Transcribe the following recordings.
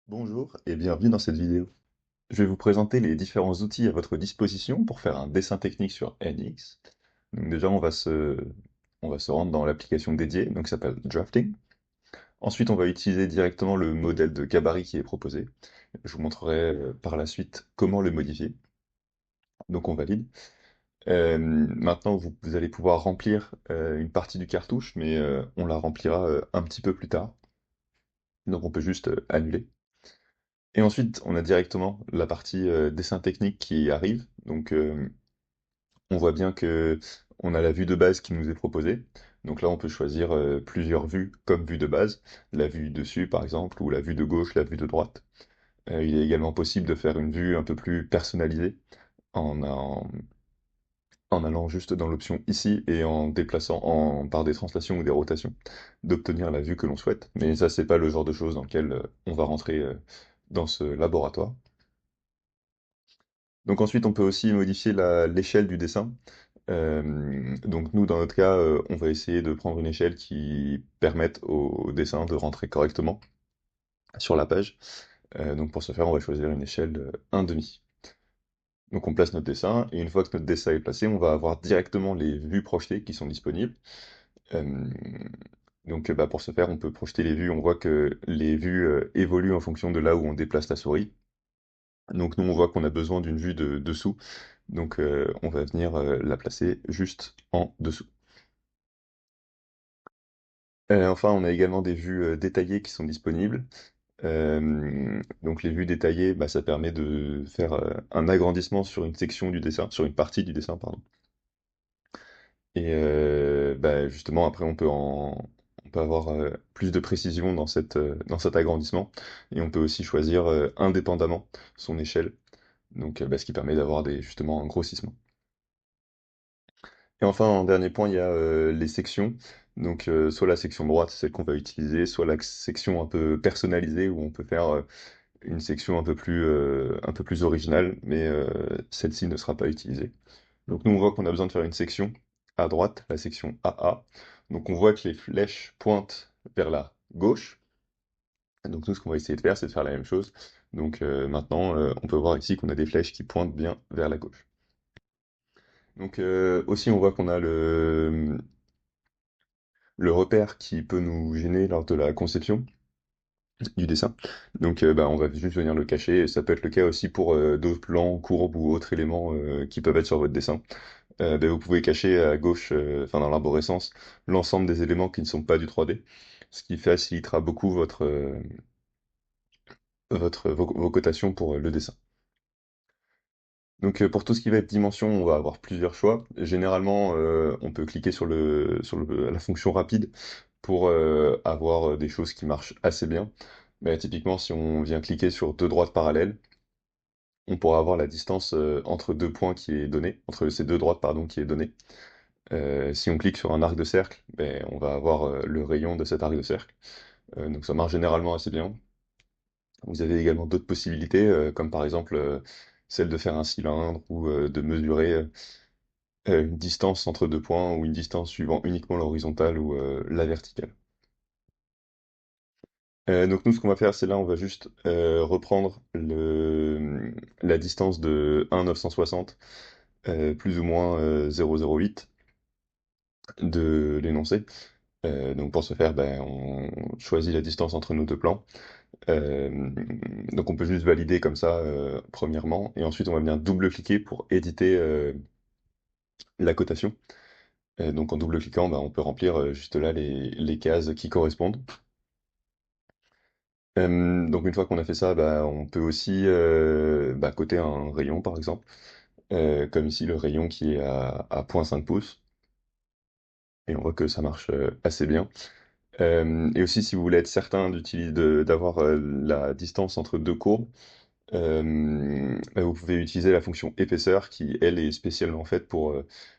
Bonjour et bienvenue dans cette vidéo. Je vais vous présenter les différents outils à votre disposition pour faire un dessin technique sur NX. Donc déjà, on va se rendre dans l'application dédiée, donc qui s'appelle Drafting. Ensuite, on va utiliser directement le modèle de gabarit qui est proposé. Je vous montrerai par la suite comment le modifier. Donc on valide. Maintenant, vous allez pouvoir remplir une partie du cartouche, mais on la remplira un petit peu plus tard. Donc on peut juste annuler. Et ensuite, on a directement la partie dessin technique qui arrive. Donc, on voit bien que on a la vue de base qui nous est proposée. Donc là, on peut choisir plusieurs vues comme vue de base. La vue dessus, par exemple, ou la vue de gauche, la vue de droite. Il est également possible de faire une vue un peu plus personnalisée en, en, en allant juste dans l'option ici et en déplaçant par des translations ou des rotations, d'obtenir la vue que l'on souhaite. Mais ça, c'est pas le genre de choses dans lequel on va rentrer dans ce laboratoire. Donc ensuite, on peut aussi modifier l'échelle du dessin. Donc nous, dans notre cas, on va essayer de prendre une échelle qui permette au dessin de rentrer correctement sur la page. Donc pour ce faire, on va choisir une échelle 1,5. Donc on place notre dessin, et une fois que notre dessin est placé, on va avoir directement les vues projetées qui sont disponibles. Euh, donc bah, pour ce faire, on peut projeter les vues. On voit que les vues évoluent en fonction de là où on déplace la souris. Donc nous, on voit qu'on a besoin d'une vue de dessous. Donc on va venir la placer juste en dessous. Enfin, on a également des vues détaillées qui sont disponibles. Donc les vues détaillées, bah, ça permet de faire un agrandissement sur une section du dessin, sur une partie du dessin, pardon. Et bah, justement, après, on peut avoir plus de précision dans cet agrandissement. Et on peut aussi choisir indépendamment son échelle, donc bah, ce qui permet d'avoir justement un grossissement. Et enfin, en dernier point, il y a les sections. Donc, soit la section droite, celle qu'on va utiliser, soit la section un peu personnalisée, où on peut faire une section un peu plus originale, mais celle-ci ne sera pas utilisée. Donc, nous, on voit qu'on a besoin de faire une section à droite, la section AA. Donc, on voit que les flèches pointent vers la gauche. Donc, nous, ce qu'on va essayer de faire, c'est de faire la même chose. Donc, maintenant, on peut voir ici qu'on a des flèches qui pointent bien vers la gauche. Donc, aussi, on voit qu'on a le repère qui peut nous gêner lors de la conception du dessin. Donc bah, on va juste venir le cacher, et ça peut être le cas aussi pour d'autres plans, courbes ou autres éléments qui peuvent être sur votre dessin. Bah, vous pouvez cacher à gauche, enfin dans l'arborescence, l'ensemble des éléments qui ne sont pas du 3D, ce qui facilitera beaucoup vos cotations pour le dessin. Donc pour tout ce qui va être dimension, on va avoir plusieurs choix. Généralement, on peut cliquer la fonction rapide pour avoir des choses qui marchent assez bien. Mais typiquement, si on vient cliquer sur deux droites parallèles, on pourra avoir la distance entre deux points qui est donnée, entre ces deux droites, pardon, qui est donnée. Si on clique sur un arc de cercle, ben, on va avoir le rayon de cet arc de cercle. Donc ça marche généralement assez bien. Vous avez également d'autres possibilités, comme par exemple celle de faire un cylindre ou de mesurer une distance entre deux points ou une distance suivant uniquement l'horizontale ou la verticale. Donc nous, ce qu'on va faire, c'est là, on va juste reprendre la distance de 1,960 plus ou moins 0,08 de l'énoncé. Donc pour ce faire, ben, on choisit la distance entre nos deux plans. Euh, donc on peut juste valider comme ça, premièrement, et ensuite on va venir double-cliquer pour éditer la cotation. Donc en double-cliquant, ben, on peut remplir juste là les cases qui correspondent. Donc une fois qu'on a fait ça, bah, on peut aussi bah, coter un rayon par exemple, comme ici le rayon qui est à 0,5 pouces, et on voit que ça marche assez bien. Et aussi si vous voulez être certain d'avoir la distance entre deux courbes, bah, vous pouvez utiliser la fonction épaisseur qui elle est spécialement faite pour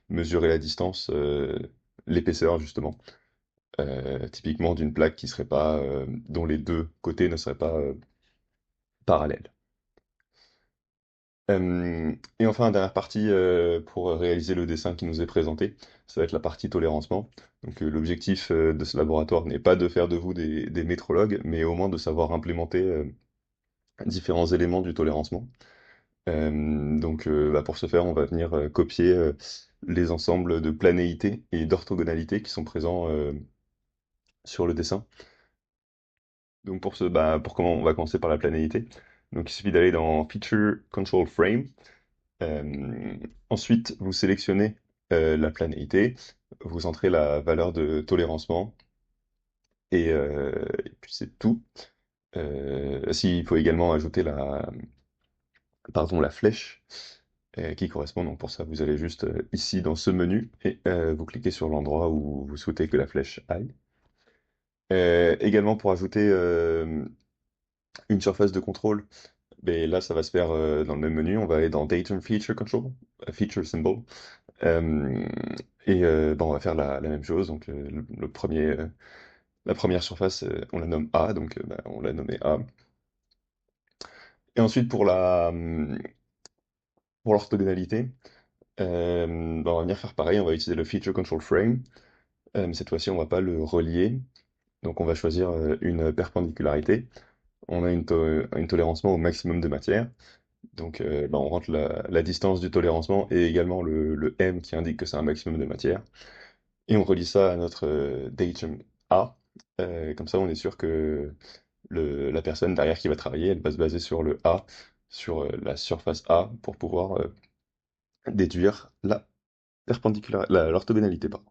mesurer la distance, l'épaisseur justement, typiquement d'une plaque qui serait pas, dont les deux côtés ne seraient pas parallèles. Et enfin, la dernière partie pour réaliser le dessin qui nous est présenté, ça va être la partie tolérancement. Donc l'objectif de ce laboratoire n'est pas de faire de vous des métrologues, mais au moins de savoir implémenter différents éléments du tolérancement. Donc, pour ce faire, on va venir copier les ensembles de planéité et d'orthogonalité qui sont présents sur le dessin. Donc pour comment on va commencer par la planéité. Donc il suffit d'aller dans Feature Control Frame. Euh, Ensuite, vous sélectionnez la planéité, vous entrez la valeur de tolérancement et puis c'est tout. S'il faut également ajouter la flèche qui correspond. Donc pour ça, vous allez juste ici dans ce menu et vous cliquez sur l'endroit où vous souhaitez que la flèche aille. Également pour ajouter une surface de contrôle, mais là ça va se faire dans le même menu. On va aller dans Datum Feature Control, Feature Symbol, euh, on va faire la même chose. Donc la première surface, on la nomme A, donc on l'a nommée A. Et ensuite pour l'orthogonalité, on va venir faire pareil. On va utiliser le Feature Control Frame. Mais cette fois-ci, on va pas le relier. Donc on va choisir une perpendicularité. On a une tolérancement au maximum de matière. Donc on rentre la distance du tolérancement et également le M qui indique que c'est un maximum de matière. Et on relie ça à notre datum A. Comme ça, on est sûr que la personne derrière qui va travailler, elle va se baser sur le A, sur la surface A, pour pouvoir déduire l'orthogonalité, pardon.